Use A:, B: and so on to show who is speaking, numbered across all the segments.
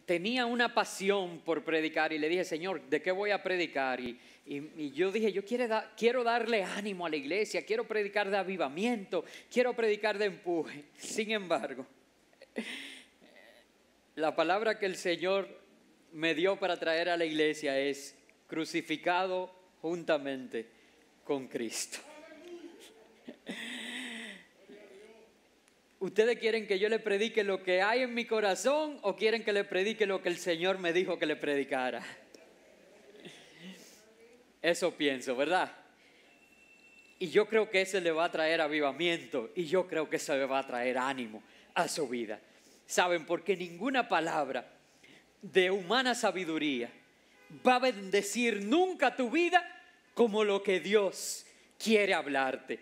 A: tenía una pasión por predicar y le dije, Señor, ¿de qué voy a predicar? Y yo dije, yo quiero darle ánimo a la iglesia, quiero predicar de avivamiento, quiero predicar de empuje. Sin embargo, la palabra que el Señor me dio para traer a la iglesia es crucificado juntamente con Cristo. ¿Ustedes quieren que yo le predique lo que hay en mi corazón o quieren que le predique lo que el Señor me dijo que le predicara? Eso pienso, ¿verdad? Y yo creo que eso le va a traer avivamiento y yo creo que eso le va a traer ánimo a su vida. ¿Saben? Porque ninguna palabra de humana sabiduría va a bendecir nunca tu vida como lo que Dios quiere hablarte.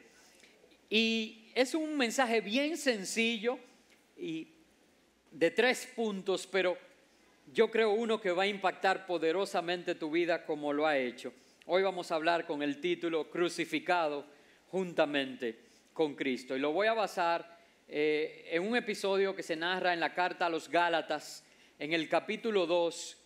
A: Y es un mensaje bien sencillo y de 3 puntos, pero yo creo uno que va a impactar poderosamente tu vida como lo ha hecho. Hoy vamos a hablar con el título Crucificado juntamente con Cristo. Y lo voy a basar en un episodio que se narra en la carta a los Gálatas, en el capítulo 2,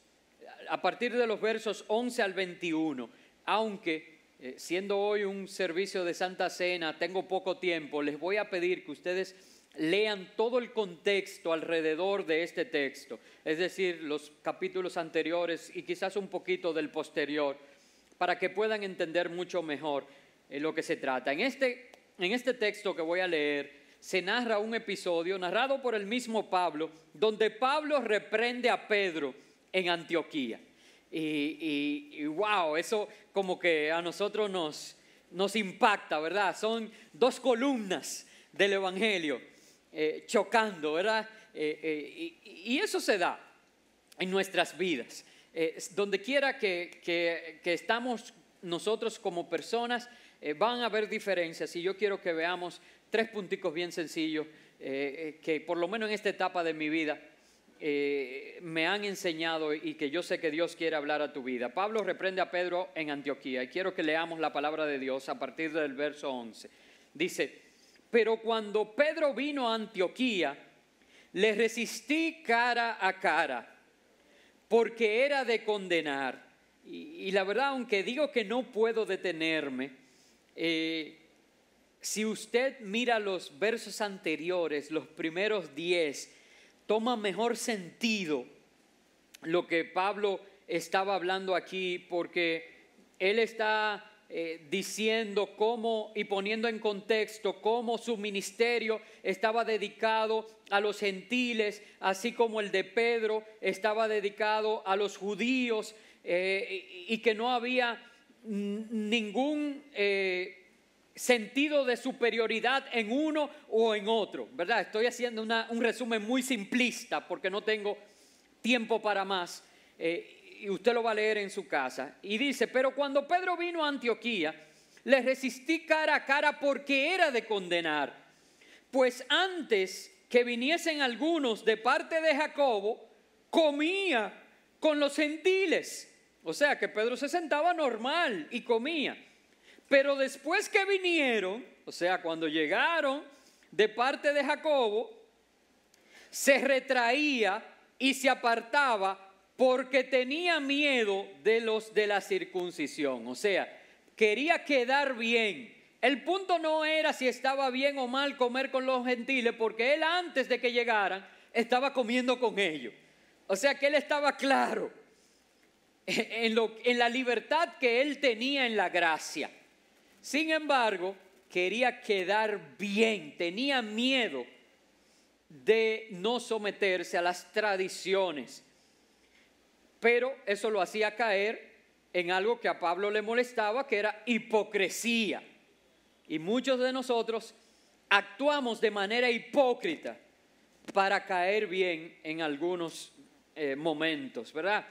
A: a partir de los versos 11 al 21. Aunque siendo hoy un servicio de Santa Cena, tengo poco tiempo, les voy a pedir que ustedes lean todo el contexto alrededor de este texto, es decir, los capítulos anteriores y quizás un poquito del posterior, para que puedan entender mucho mejor lo que se trata. En este texto que voy a leer, se narra un episodio narrado por el mismo Pablo, donde Pablo reprende a Pedro en Antioquía. Y wow, eso como que a nosotros nos impacta, ¿verdad? Son 2 columnas del Evangelio chocando, ¿verdad? Y eso se da en nuestras vidas. Donde quiera que estamos nosotros como personas, van a haber diferencias y yo quiero que veamos 3 punticos bien sencillos que por lo menos en esta etapa de mi vida me han enseñado y que yo sé que Dios quiere hablar a tu vida. Pablo reprende a Pedro en Antioquía y quiero que leamos la palabra de Dios a partir del verso 11. Dice, pero cuando Pedro vino a Antioquía, le resistí cara a cara, porque era de condenar. Y la verdad, aunque digo que no puedo detenerme, si usted mira los versos anteriores, los primeros 10, toma mejor sentido lo que Pablo estaba hablando aquí, porque él está diciendo cómo y poniendo en contexto cómo su ministerio estaba dedicado a los gentiles, así como el de Pedro estaba dedicado a los judíos, y que no había ningún sentido de superioridad en uno o en otro, ¿verdad? Estoy haciendo un resumen muy simplista porque no tengo tiempo para más, y usted lo va a leer en su casa. Y dice, pero cuando Pedro vino a Antioquía, le resistí cara a cara porque era de condenar, pues antes que viniesen algunos de parte de Jacobo, comía con los gentiles. O sea que Pedro se sentaba normal y comía. Pero después que vinieron, o sea, cuando llegaron de parte de Jacobo, se retraía y se apartaba porque tenía miedo de los de la circuncisión. O sea, quería quedar bien. El punto no era si estaba bien o mal comer con los gentiles, porque él antes de que llegaran estaba comiendo con ellos. O sea que él estaba claro en la libertad que él tenía en la gracia. Sin embargo, quería quedar bien, tenía miedo de no someterse a las tradiciones. Pero eso lo hacía caer en algo que a Pablo le molestaba, que era hipocresía. Y muchos de nosotros actuamos de manera hipócrita para caer bien en algunos momentos, ¿verdad?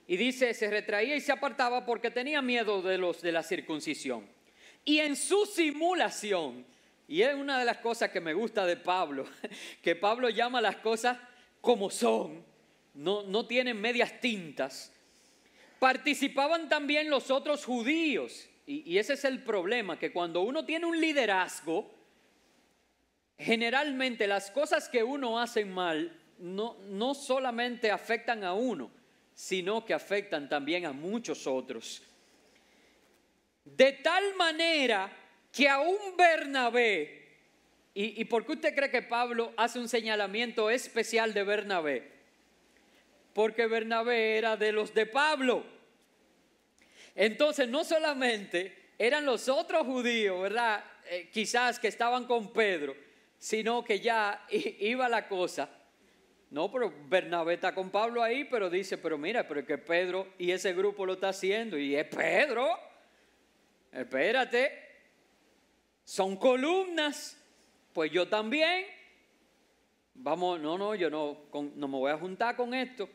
A: Y dice, se retraía y se apartaba porque tenía miedo de los de la circuncisión. Y en su simulación, y es una de las cosas que me gusta de Pablo, que Pablo llama las cosas como son, no tienen medias tintas. Participaban también los otros judíos. Y ese es el problema, que cuando uno tiene un liderazgo, generalmente las cosas que uno hace mal no solamente afectan a uno, sino que afectan también a muchos otros. De tal manera que aún Bernabé, ¿y por qué usted cree que Pablo hace un señalamiento especial de Bernabé? Porque Bernabé era de los de Pablo. Entonces no solamente eran los otros judíos, ¿verdad? Quizás que estaban con Pedro, sino que ya iba la cosa. No, pero Bernabé está con Pablo ahí, pero dice, pero mira, pero es que Pedro y ese grupo lo está haciendo, y es Pedro, espérate, son columnas, pues yo también, vamos, yo no me voy a juntar con esto.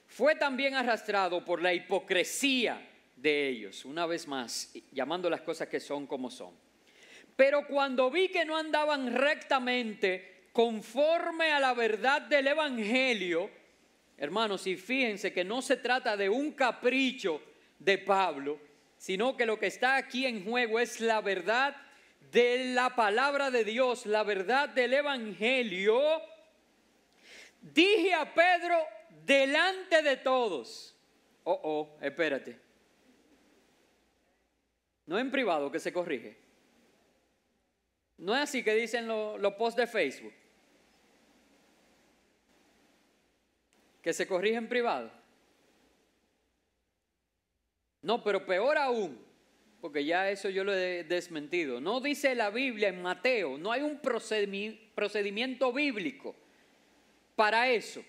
A: Fue también arrastrado por la hipocresía de ellos, una vez más, llamando las cosas que son como son. Pero cuando vi que no andaban rectamente conforme a la verdad del Evangelio, hermanos, y fíjense que no se trata de un capricho de Pablo, sino que lo que está aquí en juego es la verdad de la palabra de Dios, la verdad del Evangelio. Dije a Pedro delante de todos, espérate, no es en privado que se corrige, no es así que dicen los posts de Facebook, que se corrige en privado. No, pero peor aún, porque ya eso yo lo he desmentido. No dice la Biblia en Mateo, no hay un procedimiento bíblico para eso.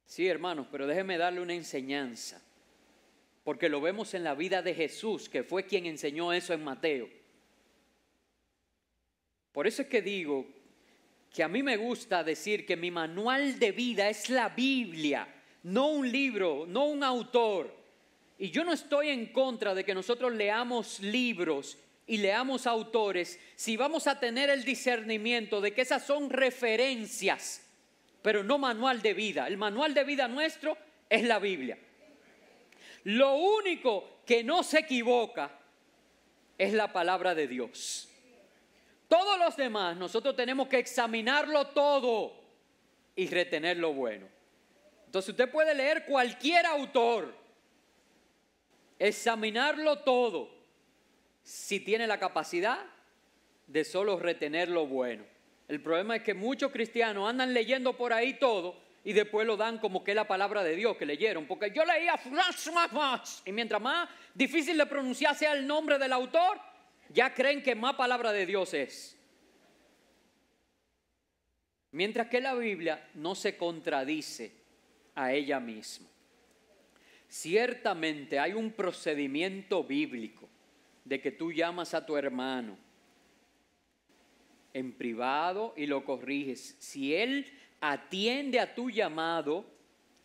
A: Sí, hermanos, pero déjeme darle una enseñanza, porque lo vemos en la vida de Jesús, que fue quien enseñó eso en Mateo. Por eso es que digo que a mí me gusta decir que mi manual de vida es la Biblia, no un libro, no un autor. Y yo no estoy en contra de que nosotros leamos libros y leamos autores si vamos a tener el discernimiento de que esas son referencias, pero no manual de vida. El manual de vida nuestro es la Biblia. Lo único que no se equivoca es la palabra de Dios. Todos los demás nosotros tenemos que examinarlo todo y retener lo bueno. Entonces usted puede leer cualquier autor, examinarlo todo, si tiene la capacidad de solo retener lo bueno. El problema es que muchos cristianos andan leyendo por ahí todo y después lo dan como que es la palabra de Dios que leyeron. Porque yo leía y mientras más difícil de pronunciar sea el nombre del autor, ya creen que más palabra de Dios es. Mientras que la Biblia no se contradice a ella misma. Ciertamente hay un procedimiento bíblico de que tú llamas a tu hermano en privado y lo corriges. Si él atiende a tu llamado,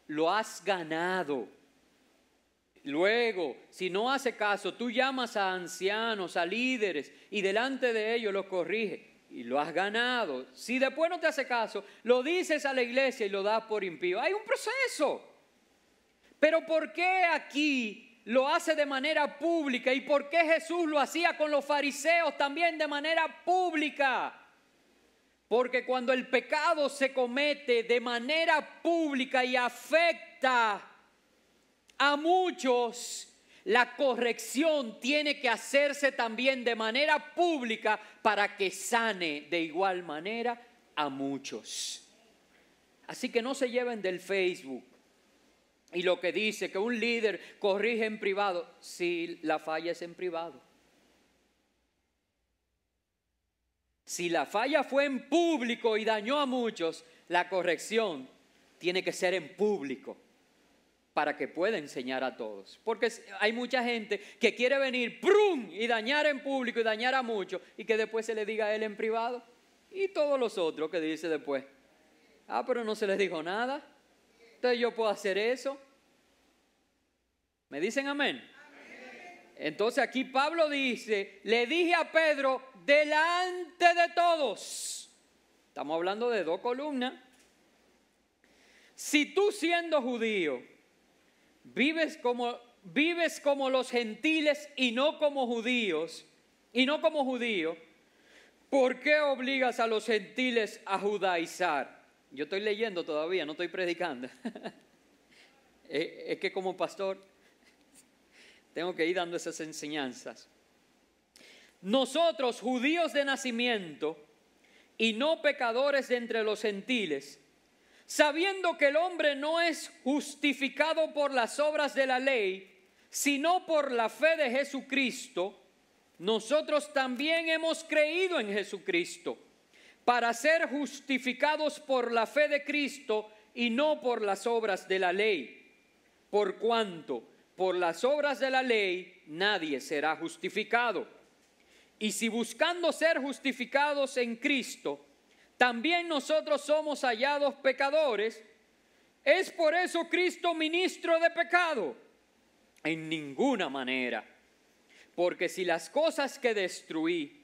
A: lo has ganado. Luego, si no hace caso, tú llamas a ancianos, a líderes y delante de ellos los corriges y lo has ganado. Si después no te hace caso, lo dices a la iglesia y lo das por impío. Hay un proceso. Pero ¿por qué aquí lo hace de manera pública? ¿Y por qué Jesús lo hacía con los fariseos también de manera pública? Porque cuando el pecado se comete de manera pública y afecta a muchos, la corrección tiene que hacerse también de manera pública para que sane de igual manera a muchos. Así que no se lleven del Facebook y lo que dice que un líder corrige en privado, si la falla es en privado. Si la falla fue en público y dañó a muchos, la corrección tiene que ser en público para que pueda enseñar a todos. Porque hay mucha gente que quiere venir ¡prum! Y dañar en público y dañar a muchos y que después se le diga a él en privado. Y todos los otros que dice después, pero no se les dijo nada. Entonces yo puedo hacer eso. ¿Me dicen amén? Entonces aquí Pablo dice, le dije a Pedro delante de todos. Estamos hablando de dos columnas. Si tú siendo judío vives como los gentiles y no como judíos, ¿por qué obligas a los gentiles a judaizar? Yo estoy leyendo todavía, no estoy predicando. Es que como pastor tengo que ir dando esas enseñanzas. Nosotros, judíos de nacimiento y no pecadores de entre los gentiles, sabiendo que el hombre no es justificado por las obras de la ley, sino por la fe de Jesucristo, nosotros también hemos creído en Jesucristo, para ser justificados por la fe de Cristo y no por las obras de la ley. Por cuanto por las obras de la ley nadie será justificado. Y si buscando ser justificados en Cristo, también nosotros somos hallados pecadores, ¿es por eso Cristo ministro de pecado? En ninguna manera. Porque si las cosas que destruí,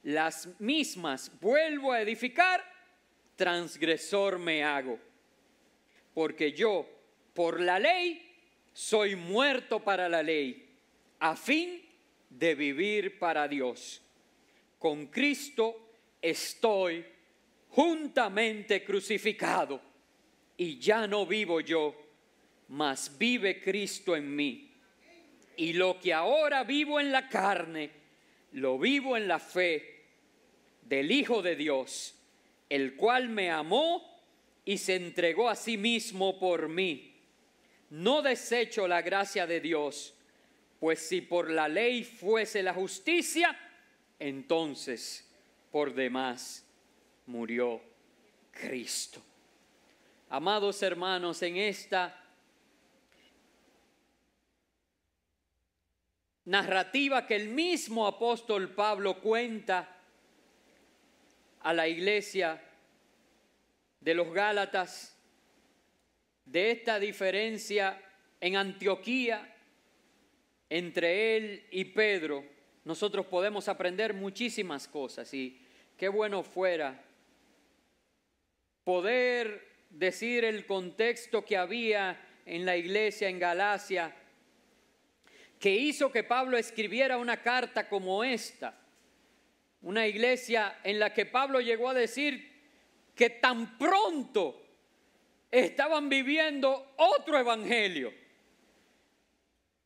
A: las mismas vuelvo a edificar, transgresor me hago. Porque yo, por la ley, soy muerto para la ley, a fin de vivir para Dios. Con Cristo estoy juntamente crucificado, y ya no vivo yo, mas vive Cristo en mí. Y lo que ahora vivo en la carne, lo vivo en la fe del Hijo de Dios, el cual me amó y se entregó a sí mismo por mí. No desecho la gracia de Dios, pues si por la ley fuese la justicia, entonces por demás murió Cristo. Amados hermanos, en esta narrativa que el mismo apóstol Pablo cuenta a la iglesia de los Gálatas, de esta diferencia en Antioquía entre él y Pedro, nosotros podemos aprender muchísimas cosas, y qué bueno fuera poder decir el contexto que había en la iglesia en Galacia, que hizo que Pablo escribiera una carta como esta. Una iglesia en la que Pablo llegó a decir que tan pronto estaban viviendo otro evangelio.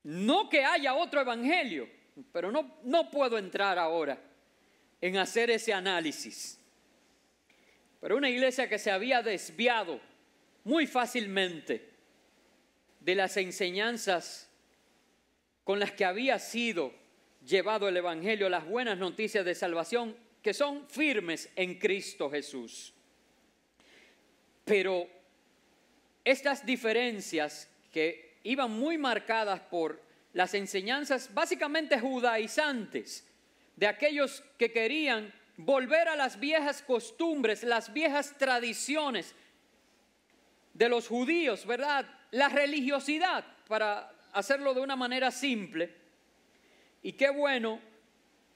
A: No que haya otro evangelio, pero no puedo entrar ahora en hacer ese análisis. Pero una iglesia que se había desviado muy fácilmente de las enseñanzas con las que había sido llevado el evangelio, las buenas noticias de salvación, que son firmes en Cristo Jesús. Pero estas diferencias que iban muy marcadas por las enseñanzas básicamente judaizantes de aquellos que querían volver a las viejas costumbres, las viejas tradiciones de los judíos, ¿verdad? La religiosidad, para hacerlo de una manera simple. Y qué bueno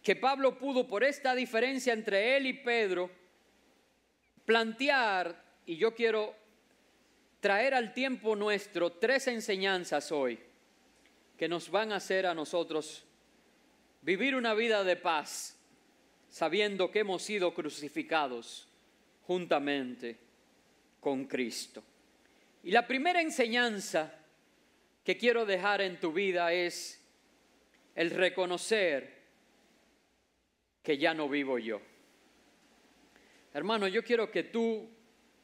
A: que Pablo pudo, por esta diferencia entre él y Pedro, plantear, y yo quiero traer al tiempo nuestro 3 enseñanzas hoy que nos van a hacer a nosotros vivir una vida de paz, sabiendo que hemos sido crucificados juntamente con Cristo. Y la primera enseñanza que quiero dejar en tu vida es el reconocer que ya no vivo yo. Hermano, yo quiero que tú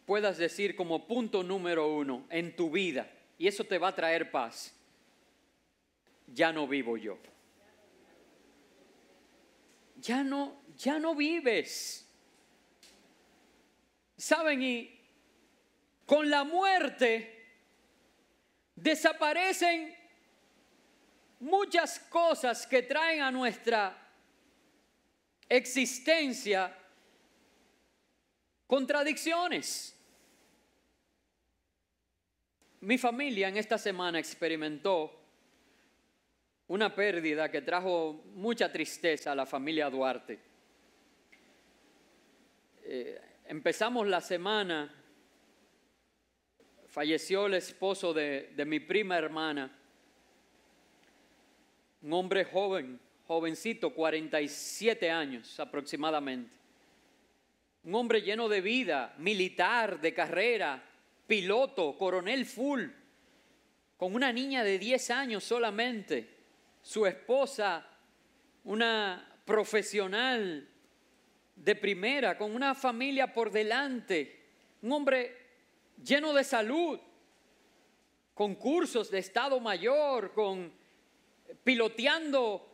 A: puedas decir como punto número 1 en tu vida, y eso te va a traer paz: ya no vivo yo. Ya no vives. ¿Saben? Y con la muerte desaparecen muchas cosas que traen a nuestra existencia contradicciones. Mi familia en esta semana experimentó una pérdida que trajo mucha tristeza a la familia Duarte. Empezamos la semana, falleció el esposo de mi prima hermana, un hombre jovencito, 47 años aproximadamente. un hombre lleno de vida, militar, de carrera, piloto, coronel full, con una niña de 10 años solamente, su esposa, una profesional de primera, con una familia por delante, un hombre lleno de salud, con cursos de Estado Mayor, piloteando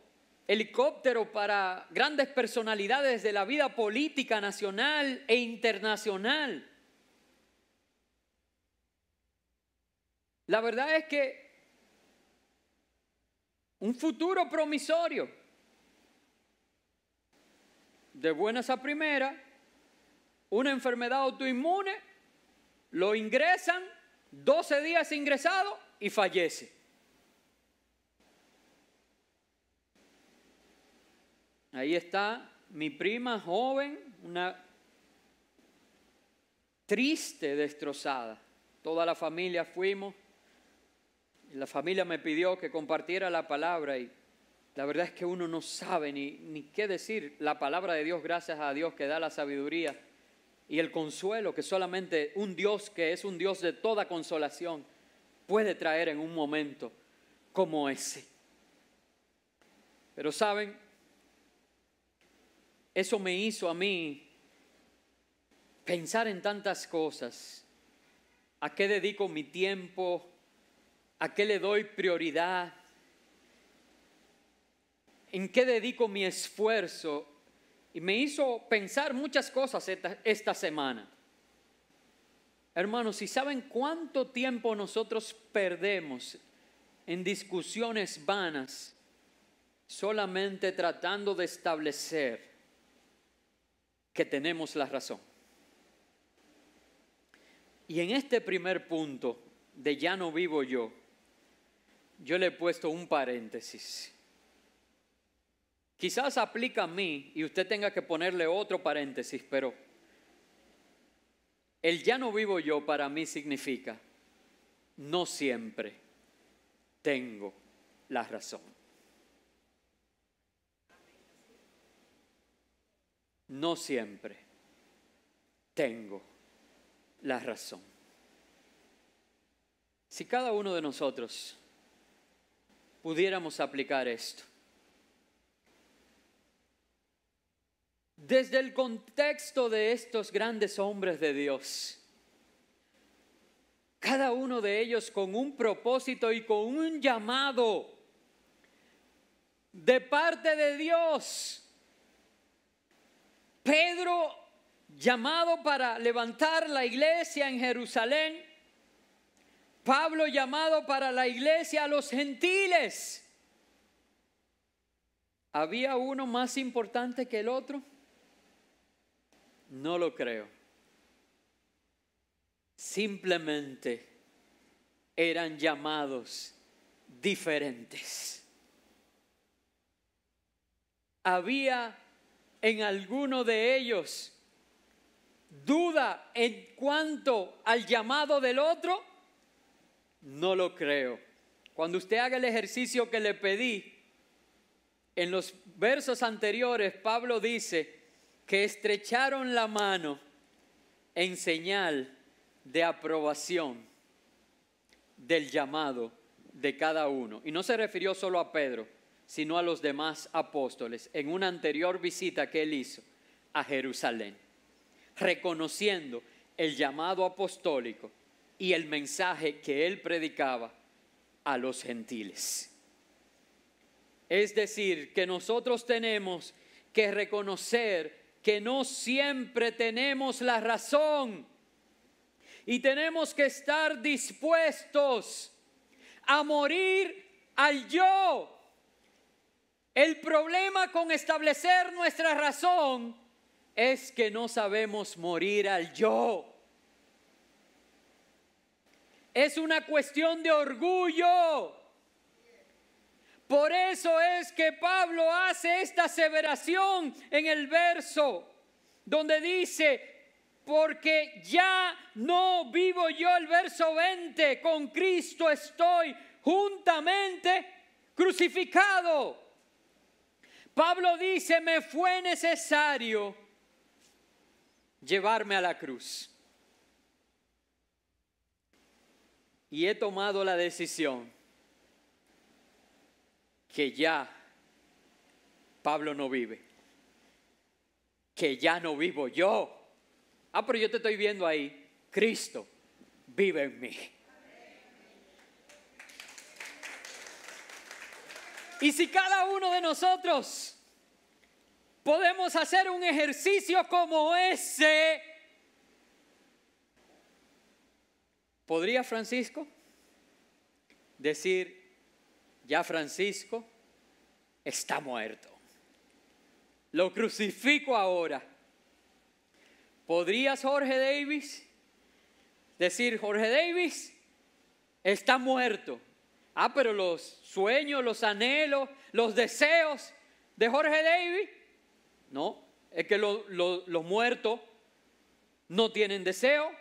A: helicóptero para grandes personalidades de la vida política nacional e internacional. La verdad es que un futuro promisorio, de buenas a primeras, una enfermedad autoinmune, lo ingresan, 12 días ingresado y fallece. Ahí está mi prima joven, una triste, destrozada. Toda la familia fuimos. La familia me pidió que compartiera la palabra y la verdad es que uno no sabe ni qué decir. La palabra de Dios, gracias a Dios que da la sabiduría y el consuelo que solamente un Dios que es un Dios de toda consolación puede traer en un momento como ese. Pero saben, eso me hizo a mí pensar en tantas cosas. ¿A qué dedico mi tiempo? ¿A qué le doy prioridad? ¿En qué dedico mi esfuerzo? Y me hizo pensar muchas cosas esta semana. Hermanos, ¿y saben cuánto tiempo nosotros perdemos en discusiones vanas solamente tratando de establecer que tenemos la razón? Y en este primer punto de ya no vivo yo le he puesto un paréntesis. Quizás aplica a mí y usted tenga que ponerle otro paréntesis, pero el ya no vivo yo para mí significa no siempre tengo la razón. No siempre tengo la razón. Si cada uno de nosotros pudiéramos aplicar esto, desde el contexto de estos grandes hombres de Dios, cada uno de ellos con un propósito y con un llamado de parte de Dios. Pedro, llamado para levantar la iglesia en Jerusalén. Pablo, llamado para la iglesia a los gentiles. ¿Había uno más importante que el otro? No lo creo. Simplemente eran llamados diferentes. Había en alguno de ellos duda en cuanto al llamado del otro. No lo creo. Cuando usted haga el ejercicio que le pedí, en los versos anteriores, Pablo dice que estrecharon la mano en señal de aprobación del llamado de cada uno. Y no se refirió solo a Pedro, sino a los demás apóstoles en una anterior visita que él hizo a Jerusalén, reconociendo el llamado apostólico y el mensaje que él predicaba a los gentiles. Es decir, que nosotros tenemos que reconocer que no siempre tenemos la razón y tenemos que estar dispuestos a morir al yo. El problema con establecer nuestra razón es que no sabemos morir al yo. Es una cuestión de orgullo. Por eso es que Pablo hace esta aseveración en el verso donde dice, porque ya no vivo yo, el verso 20, con Cristo estoy juntamente crucificado. Pablo dice, me fue necesario llevarme a la cruz. Y he tomado la decisión que ya Pablo no vive, que ya no vivo yo. Pero yo te estoy viendo ahí. Cristo vive en mí. Y si cada uno de nosotros podemos hacer un ejercicio como ese, ¿podría Francisco decir, ya Francisco está muerto? Lo crucifico ahora. ¿Podrías Jorge Davis decir, Jorge Davis está muerto? Pero los sueños, los anhelos, los deseos de Jorge Davis, no, es que los muertos no tienen deseo,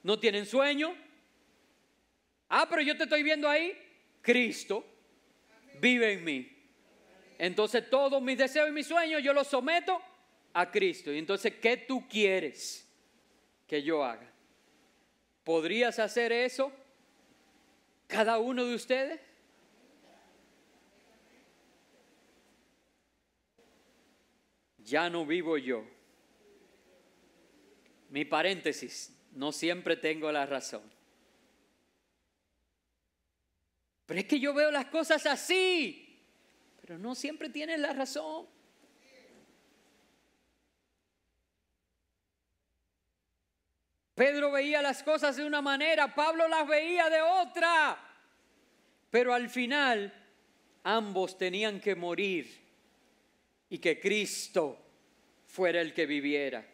A: no tienen sueño. Pero yo te estoy viendo ahí, Cristo vive en mí. Entonces todos mis deseos y mis sueños yo los someto a Cristo. Y entonces, ¿qué tú quieres que yo haga? ¿Podrías hacer eso cada uno de ustedes? Ya no vivo yo. Mi paréntesis, no siempre tengo la razón. Pero es que yo veo las cosas así, pero no siempre tienes la razón. Pedro veía las cosas de una manera, Pablo las veía de otra. Pero al final, ambos tenían que morir y que Cristo fuera el que viviera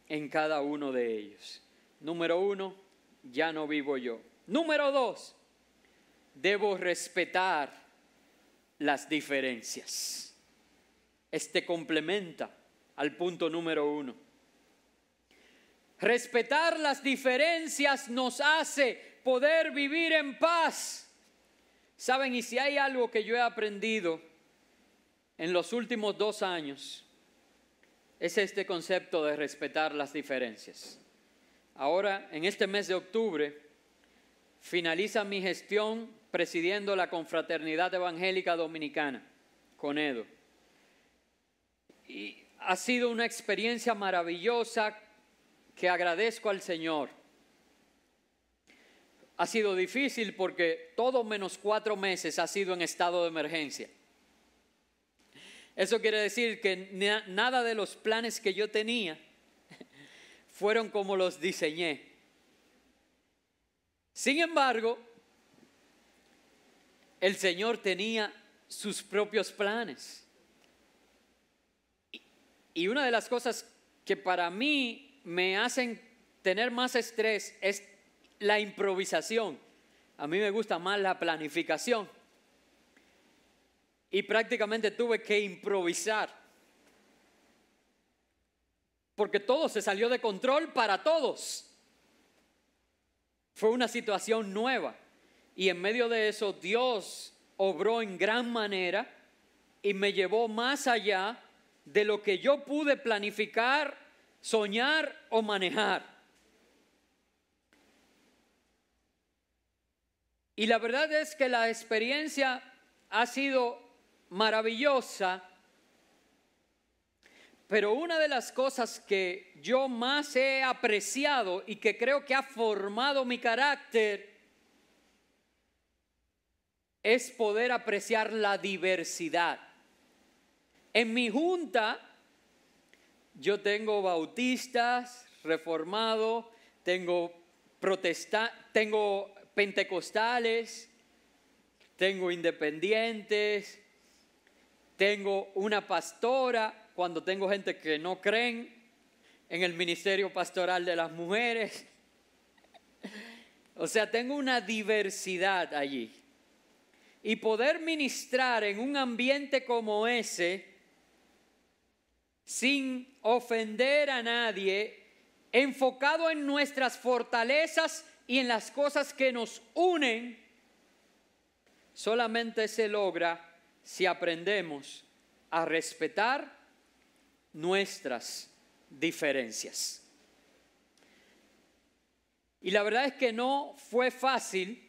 A: en cada uno de ellos. Número 1, ya no vivo yo. Número 2, debo respetar las diferencias. Este complementa al punto número 1. Respetar las diferencias nos hace poder vivir en paz. ¿Saben? Y si hay algo que yo he aprendido en los últimos 2 años, es este concepto de respetar las diferencias. Ahora, en este mes de octubre, finaliza mi gestión presidiendo la Confraternidad Evangélica Dominicana, CONEDO. Y ha sido una experiencia maravillosa que agradezco al Señor. Ha sido difícil porque todo menos 4 meses ha sido en estado de emergencia. Eso quiere decir que nada de los planes que yo tenía fueron como los diseñé. Sin embargo, el Señor tenía sus propios planes. Y una de las cosas que para mí me hacen tener más estrés es la improvisación. A mí me gusta más la planificación. Y prácticamente tuve que improvisar. Porque todo se salió de control para todos. Fue una situación nueva. Y en medio de eso Dios obró en gran manera y me llevó más allá de lo que yo pude planificar, soñar o manejar. Y la verdad es que la experiencia ha sido maravillosa, pero una de las cosas que yo más he apreciado y que creo que ha formado mi carácter es poder apreciar la diversidad. En mi junta yo tengo bautistas, reformados, tengo pentecostales, tengo independientes, tengo una pastora, cuando tengo gente que no creen en el ministerio pastoral de las mujeres. O sea, tengo una diversidad allí. Y poder ministrar en un ambiente como ese, sin ofender a nadie, enfocado en nuestras fortalezas y en las cosas que nos unen, solamente se logra si aprendemos a respetar nuestras diferencias. Y la verdad es que no fue fácil,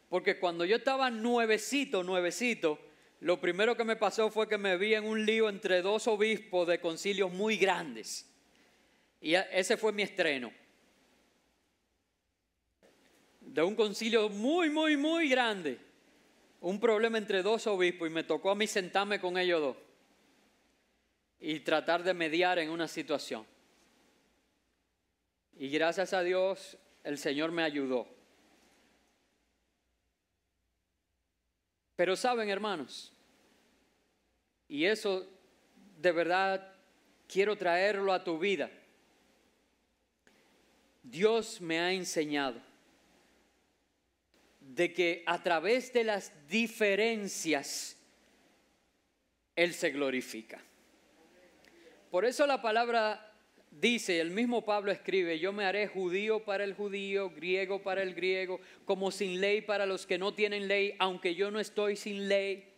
A: porque cuando yo estaba nuevecito, lo primero que me pasó fue que me vi en un lío entre dos obispos de concilios muy grandes. Y ese fue mi estreno. De un concilio muy grande. Un problema entre dos obispos y me tocó a mí sentarme con ellos dos y tratar de mediar en una situación. Y gracias a Dios el Señor me ayudó. Pero saben, hermanos, y eso de verdad quiero traerlo a tu vida. Dios me ha enseñado de que a través de las diferencias Él se glorifica. Por eso la palabra dice, el mismo Pablo escribe, yo me haré judío para el judío, griego para el griego, como sin ley para los que no tienen ley, aunque yo no estoy sin ley.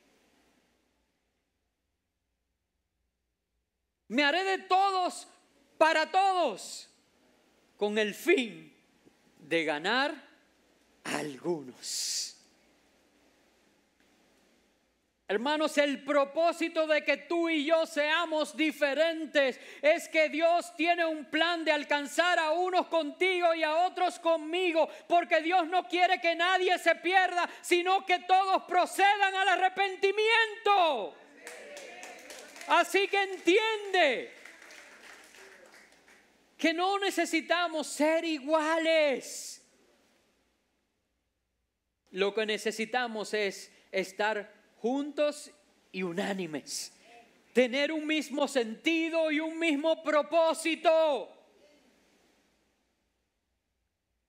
A: Me haré de todos para todos, con el fin de ganar a algunos. Hermanos, el propósito de que tú y yo seamos diferentes es que Dios tiene un plan de alcanzar a unos contigo y a otros conmigo, porque Dios no quiere que nadie se pierda, sino que todos procedan al arrepentimiento. Así que entiende que no necesitamos ser iguales. Lo que necesitamos es estar juntos y unánimes, tener un mismo sentido y un mismo propósito,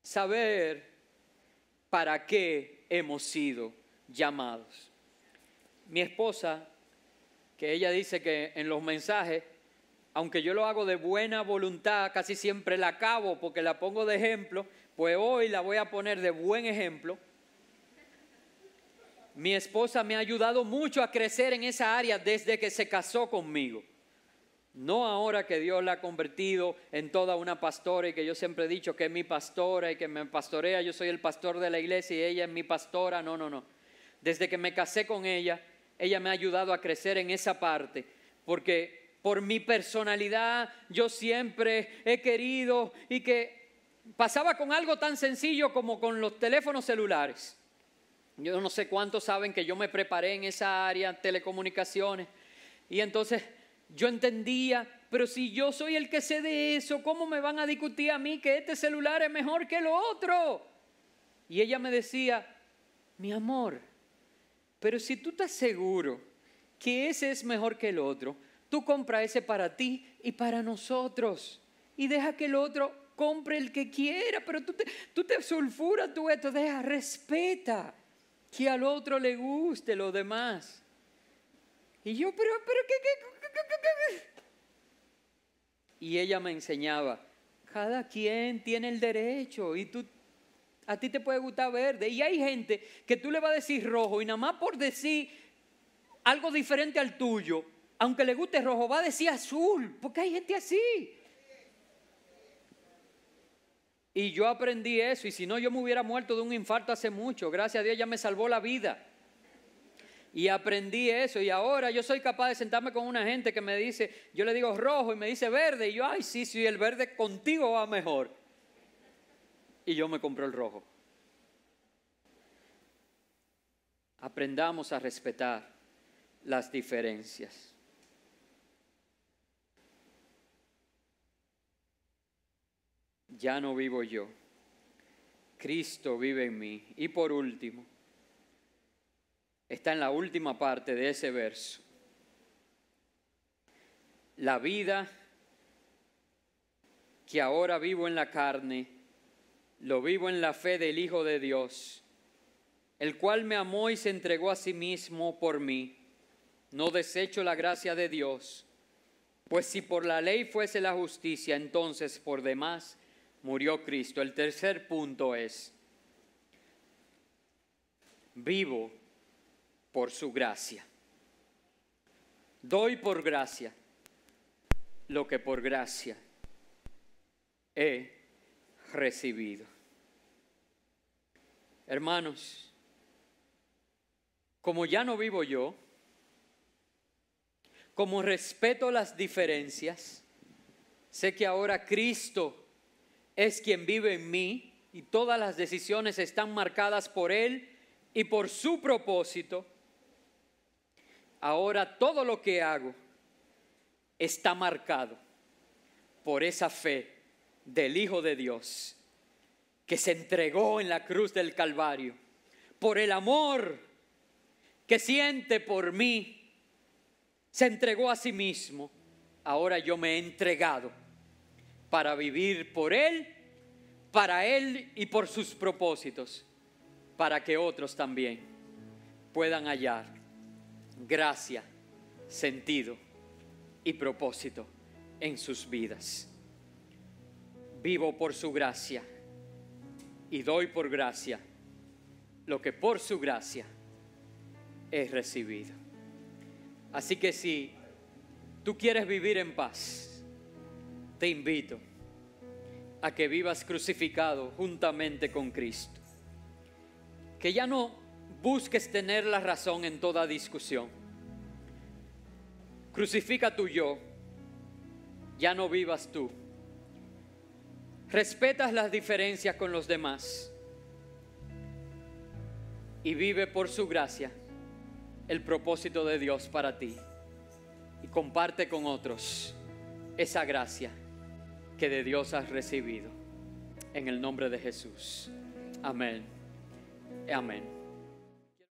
A: saber para qué hemos sido llamados. Mi esposa, que ella dice que en los mensajes, aunque yo lo hago de buena voluntad, casi siempre la acabo porque la pongo de ejemplo, pues hoy la voy a poner de buen ejemplo. Mi esposa me ha ayudado mucho a crecer en esa área desde que se casó conmigo. No ahora que Dios la ha convertido en toda una pastora y que yo siempre he dicho que es mi pastora y que me pastorea, yo soy el pastor de la iglesia y ella es mi pastora. No. Desde que me casé con ella, ella me ha ayudado a crecer en esa parte, porque por mi personalidad yo siempre he querido y que pasaba con algo tan sencillo como con los teléfonos celulares. Yo no sé cuántos saben que yo me preparé en esa área, telecomunicaciones, y entonces yo entendía, pero si yo soy el que sé de eso, ¿cómo me van a discutir a mí que este celular es mejor que lo otro? Y ella me decía, mi amor, pero si tú estás seguro que ese es mejor que el otro, tú compra ese para ti y para nosotros, y deja que el otro compre el que quiera, pero tú te sulfuras, tú esto, deja, respeta. Que al otro le guste lo demás. Y yo, pero ¿qué? Y ella me enseñaba, cada quien tiene el derecho y a ti te puede gustar verde. Y hay gente que tú le vas a decir rojo y nada más por decir algo diferente al tuyo, aunque le guste rojo, va a decir azul, porque hay gente así. Y yo aprendí eso, y si no yo me hubiera muerto de un infarto hace mucho. Gracias a Dios ella me salvó la vida. Y aprendí eso, y ahora yo soy capaz de sentarme con una gente que me dice, yo le digo rojo y me dice verde, y yo, ay sí, el verde contigo va mejor. Y yo me compro el rojo. Aprendamos a respetar las diferencias. Ya no vivo yo, Cristo vive en mí. Y por último, está en la última parte de ese verso. La vida que ahora vivo en la carne, lo vivo en la fe del Hijo de Dios, el cual me amó y se entregó a sí mismo por mí. No desecho la gracia de Dios, pues si por la ley fuese la justicia, entonces por demás murió Cristo. El tercer punto es, vivo por su gracia. Doy por gracia lo que por gracia he recibido. Hermanos, como ya no vivo yo, como respeto las diferencias, sé que ahora Cristo es quien vive en mí y todas las decisiones están marcadas por Él y por su propósito. Ahora todo lo que hago está marcado por esa fe del Hijo de Dios que se entregó en la cruz del Calvario, por el amor que siente por mí, se entregó a sí mismo. Ahora yo me he entregado para vivir por Él, para Él y por sus propósitos, para que otros también puedan hallar gracia, sentido y propósito en sus vidas. Vivo por su gracia y doy por gracia lo que por su gracia he recibido. Así que si tú quieres vivir en paz, te invito a que vivas crucificado juntamente con Cristo. Que ya no busques tener la razón en toda discusión. Crucifica tu yo, ya no vivas tú. Respetas las diferencias con los demás y vive por su gracia el propósito de Dios para ti y comparte con otros esa gracia que de Dios has recibido. En el nombre de Jesús. Amén. Amén.